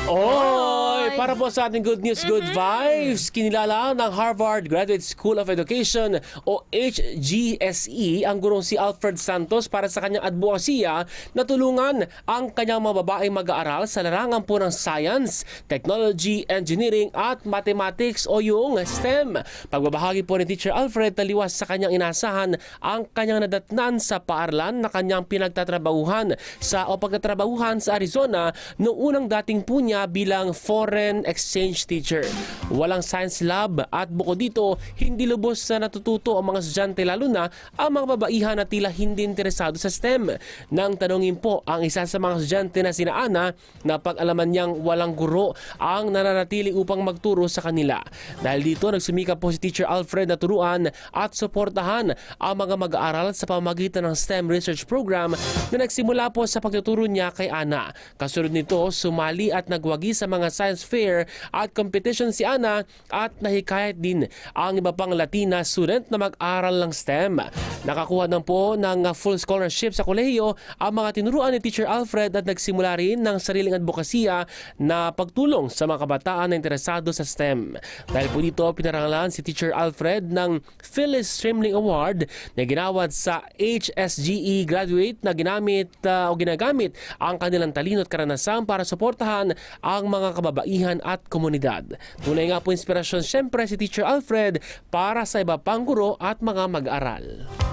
Oy! Para po sa ating good news, good vibes, kinilala ng Harvard Graduate School of Education o HGSE ang gurong si Alfred Santos para sa kanyang advokasya na tulungan ang kanyang mga babaeng mag-aaral sa larangan po ng science, technology, engineering at mathematics o yung STEM. Pagbabahagi po ni Teacher Alfred, taliwas sa kanyang inasahan ang kanyang nadatnan sa paaralan na kanyang pagtatrabahuhan sa Arizona noong unang dating po niya bilang foreign exchange teacher. Walang science lab at bukod dito, hindi lubos na natututo ang mga estudyante lalo na ang mga babaihan na tila hindi interesado sa STEM. Nang tanongin po ang isa sa mga estudyante na sina Ana na pag-alaman niyang walang guro ang nananatili upang magturo sa kanila. Dahil dito, nagsumikap po si Teacher Alfred na turuan at suportahan ang mga mag-aaral sa pamamagitan ng STEM Research Program na nagsimula po sa pagtuturo niya kay Ana. Kasunod nito, sumali at nagwagi sa mga science fair at competition si Ana at nahikayat din ang iba pang Latina student na mag-aral ng STEM. Nakakuha na po ng full scholarship sa kolehiyo ang mga tinuruan ni Teacher Alfred at nagsimula rin ng sariling advokasya na pagtulong sa mga kabataan na interesado sa STEM. Dahil po dito, pinarangalan si Teacher Alfred ng Phyllis Strimling Award na ginawad sa HSGE graduate na ginagamit ang kanilang talino at karanasan para suportahan ang mga kababaihan at komunidad. Tunay nga po inspirasyon siyempre si Teacher Alfred para sa iba pang guro at mga mag-aral.